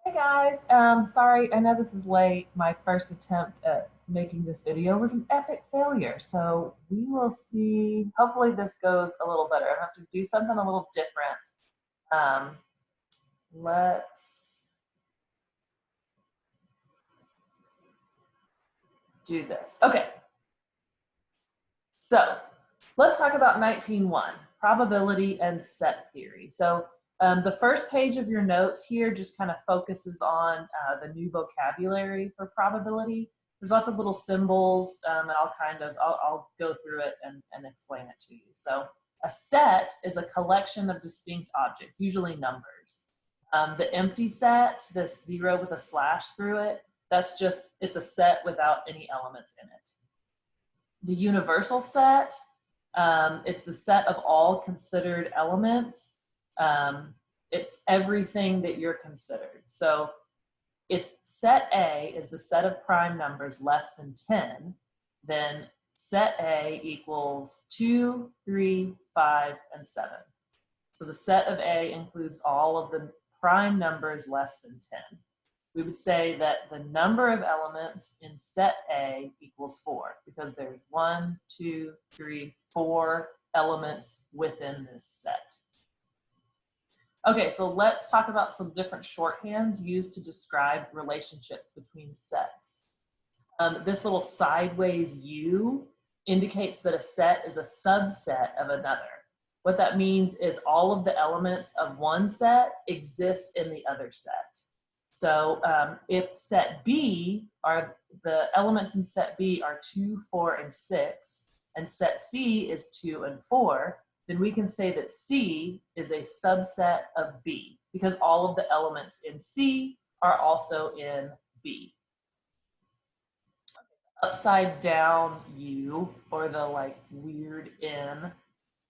Hey guys, sorry, I know this is late. My first attempt at making this video was an epic failure. So we will see. Hopefully this goes a little better. I have to do something a little different. Um, let's do this. Okay, so let's talk about 19.1, probability and set theory. So the first page of your notes here just kind of focuses on the new vocabulary for probability. There's lots of little symbols, and I'll go through it and explain it to you. So a set is a collection of distinct objects, usually numbers. The empty set, this 0 with a slash through it, it's a set without any elements in it. The universal set, it's the set of all considered elements. It's everything that you're considered. So if set A is the set of prime numbers less than 10, then set A equals 2, 3, 5, and 7. So the set of A includes all of the prime numbers less than 10. We would say that the number of elements in set A equals 4 because there's 1, 2, 3, 4 elements within this set. Okay, so let's talk about some different shorthands used to describe relationships between sets. This little sideways U indicates that a set is a subset of another. What that means is all of the elements of one set exist in the other set. So if set B are the elements in set B are 2, 4, and 6, and set C is 2 and 4, then we can say that C is a subset of B because all of the elements in C are also in B. Upside down U, or the like weird N,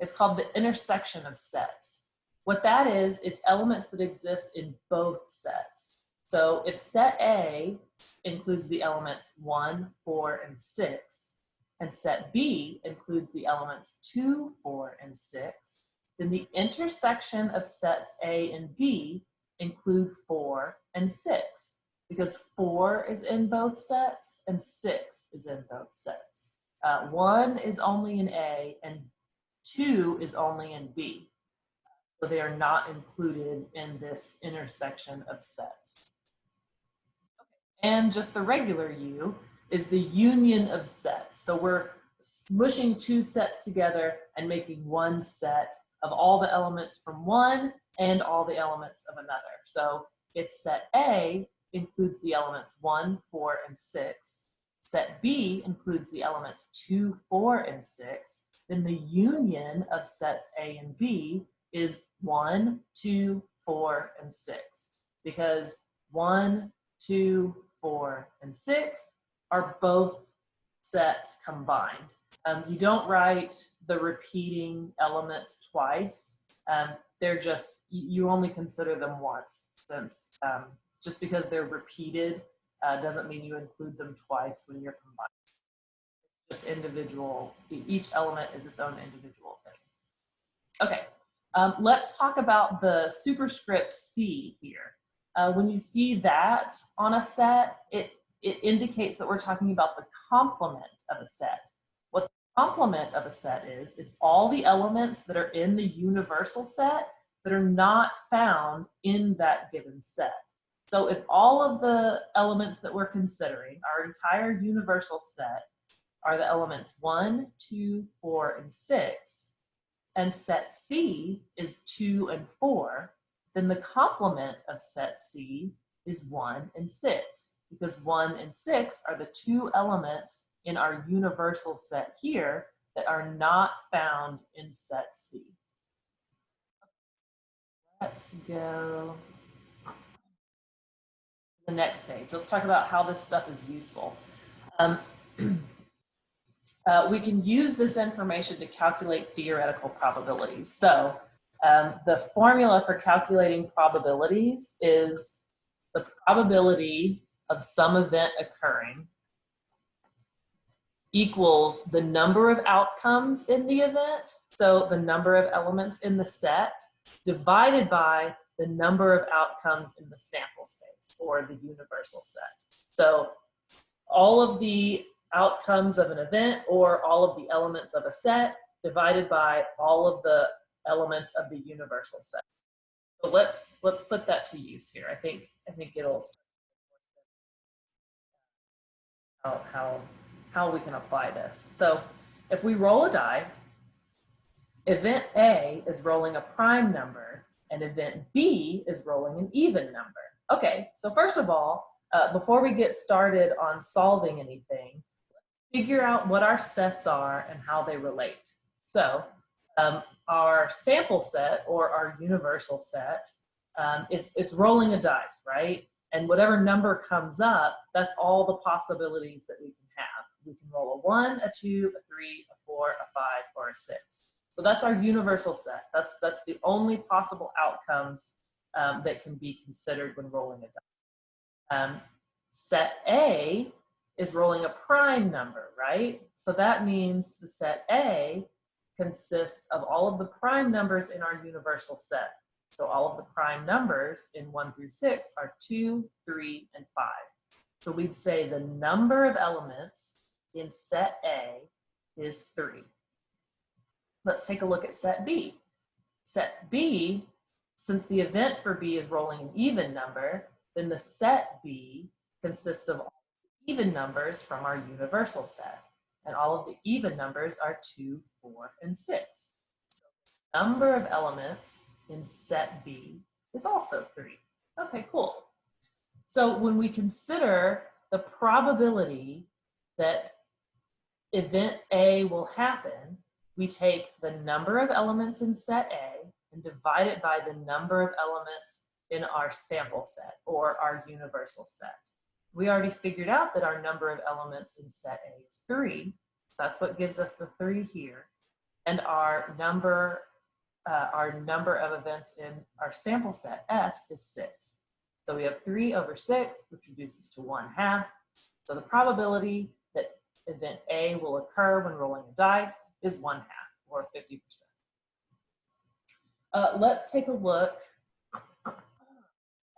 it's called the intersection of sets. What that is, it's elements that exist in both sets. So if set A includes the elements 1, 4, and 6, and set B includes the elements 2, 4, and 6, then the intersection of sets A and B include 4 and 6, because 4 is in both sets and 6 is in both sets. 1 is only in A and 2 is only in B. So they are not included in this intersection of sets. And just the regular U is the union of sets. So we're smushing two sets together and making one set of all the elements from one and all the elements of another. So if set A includes the elements 1, 4, and 6, set B includes the elements 2, 4, and 6, then the union of sets A and B is 1, 2, 4, and 6. Because 1, 2, 4, and 6 are both sets combined. You don't write the repeating elements twice. They're just, you only consider them once, since just because they're repeated doesn't mean you include them twice when you're combining. Just individual, each element is its own individual thing. Okay, let's talk about the superscript C here. When you see that on a set, it indicates that we're talking about the complement of a set. What the complement of a set is, it's all the elements that are in the universal set that are not found in that given set. So if all of the elements that we're considering, our entire universal set, are the elements 1, 2, 4, and 6, and set C is 2 and 4, then the complement of set C is 1 and 6, because 1 and 6 are the two elements in our universal set here that are not found in set C. Let's go to the next page. Let's talk about how this stuff is useful. We can use this information to calculate theoretical probabilities. So the formula for calculating probabilities is the probability of some event occurring equals the number of outcomes in the event, so the number of elements in the set, divided by the number of outcomes in the sample space, or the universal set. So all of the outcomes of an event, or all of the elements of a set, divided by all of the elements of the universal set. So let's put that to use here. I think it'll how we can apply this. So if we roll a die, event A is rolling a prime number and event B is rolling an even number. Okay, so first of all, before we get started on solving anything, figure out what our sets are and how they relate. So our sample set, or our universal set, it's rolling a dice, right? And whatever number comes up, that's all the possibilities that we can have. We can roll a 1, a 2, a 3, a 4, a 5, or a 6. So that's our universal set. That's the only possible outcomes that can be considered when rolling a die. Set A is rolling a prime number, right? So that means the set A consists of all of the prime numbers in our universal set. So all of the prime numbers in 1 through 6 are 2, 3, and 5. So we'd say the number of elements in set A is 3. Let's take a look at set B. Set B, since the event for B is rolling an even number, then the set B consists of all the even numbers from our universal set. And all of the even numbers are 2, 4, and 6. So the number of elements in set B is also 3. Okay, cool. So when we consider the probability that event A will happen, we take the number of elements in set A and divide it by the number of elements in our sample set, or our universal set. We already figured out that our number of elements in set A is 3. So that's what gives us the 3 here. And our number of events in our sample set, S, is 6. So we have 3 over 6, which reduces to 1/2. So the probability that event A will occur when rolling a dice is 1/2, or 50%. Let's take a look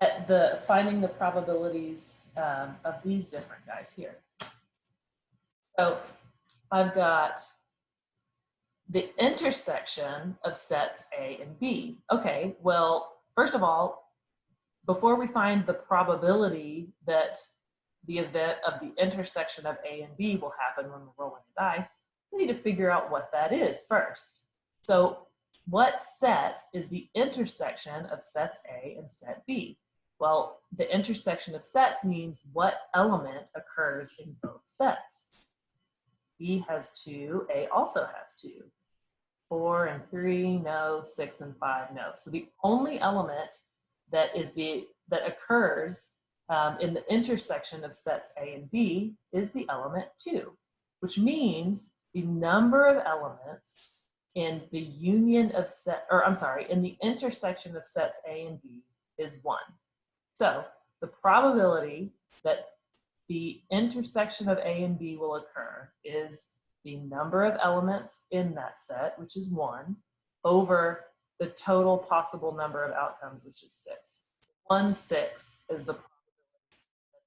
at finding the probabilities of these different guys here. So I've got the intersection of sets A and B. Okay, well, first of all, before we find the probability that the event of the intersection of A and B will happen when we're rolling a dice, we need to figure out what that is first. So what set is the intersection of sets A and set B? Well, the intersection of sets means what element occurs in both sets. B has 2, A also has 2. 4 and 3, no. 6 and 5, no. So the only element that occurs in the intersection of sets A and B is the element 2, which means the number of elements in the union of in the intersection of sets A and B is 1. So the probability that the intersection of A and B will occur is the number of elements in that set, which is 1, over the total possible number of outcomes, which is 6. 1/6 is the probability that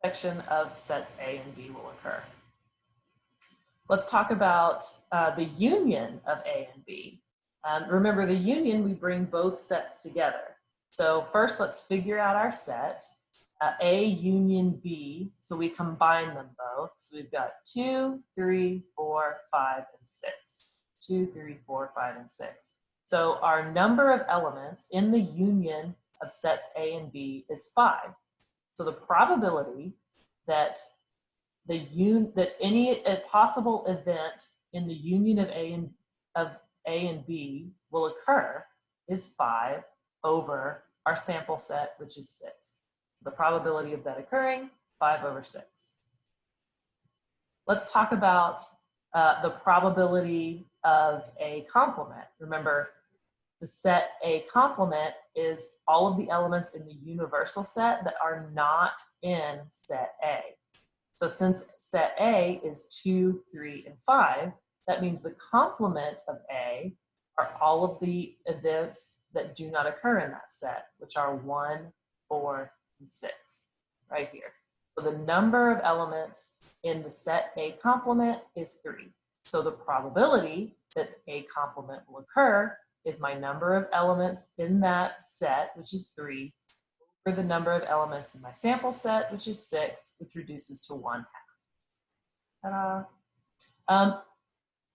the intersection of sets A and B will occur. Let's talk about the union of A and B. Remember, the union, we bring both sets together. So first, let's figure out our set. A union B, so we combine them both. So we've got 2, 3, 4, 5, and 6. 2, 3, 4, 5, and 6. So our number of elements in the union of sets A and B is 5. So the probability that any possible event in the union of A and B will occur is 5 over our sample set, which is 6. The probability of that occurring, 5 over 6. Let's talk about the probability of a complement. Remember, the set A complement is all of the elements in the universal set that are not in set A. So since set A is 2, 3, and 5, that means the complement of A are all of the events that do not occur in that set, which are 1, 4, and 6, right here. So the number of elements in the set A complement is 3. So the probability that A complement will occur is my number of elements in that set, which is 3, over the number of elements in my sample set, which is 6, which reduces to 1/2. Ta-da.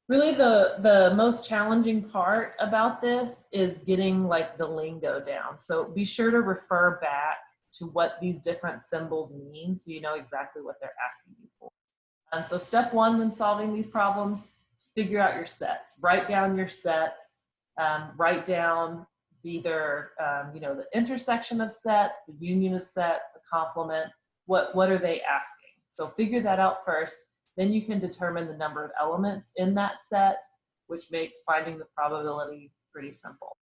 Really the most challenging part about this is getting like the lingo down. So be sure to refer back to what these different symbols mean so you know exactly what they're asking you for. So step 1 when solving these problems, figure out your sets. Write down your sets. Write down either the intersection of sets, the union of sets, the complement. What are they asking? So figure that out first. Then you can determine the number of elements in that set, which makes finding the probability pretty simple.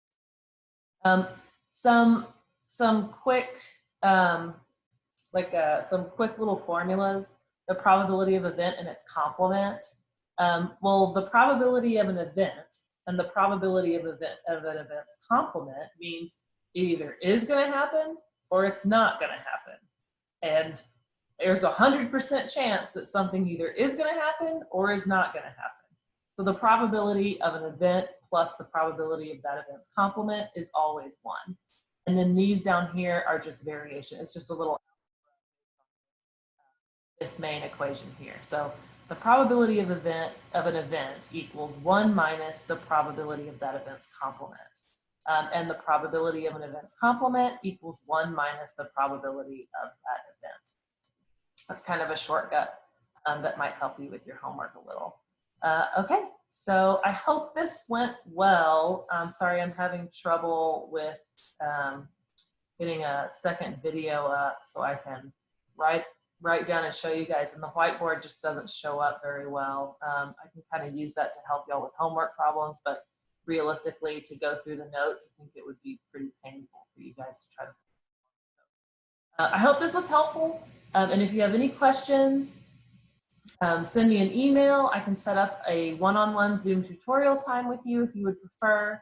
Some quick little formulas. The probability of event and its complement. Well, the probability of an event and the probability of an event's complement means it either is going to happen or it's not going to happen. And there's a 100% chance that something either is going to happen or is not going to happen. So the probability of an event plus the probability of that event's complement is always 1. And then these down here are just variation. It's just a little this main equation here. So the probability of an event equals 1 minus the probability of that event's complement. And the probability of an event's complement equals 1 minus the probability of that event. That's kind of a shortcut that might help you with your homework a little. Okay, so I hope this went well. I'm sorry I'm having trouble with getting a second video up so I can write down and show you guys, and the whiteboard just doesn't show up very well. I can kind of use that to help y'all with homework problems, but realistically, to go through the notes, I think it would be pretty painful for you guys to try to. I hope this was helpful, and if you have any questions, send me an email. I can set up a one-on-one Zoom tutorial time with you if you would prefer,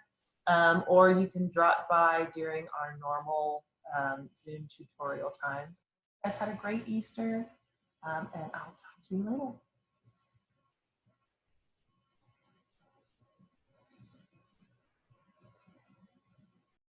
or you can drop by during our normal Zoom tutorial time. You guys had a great Easter, and I'll talk to you later.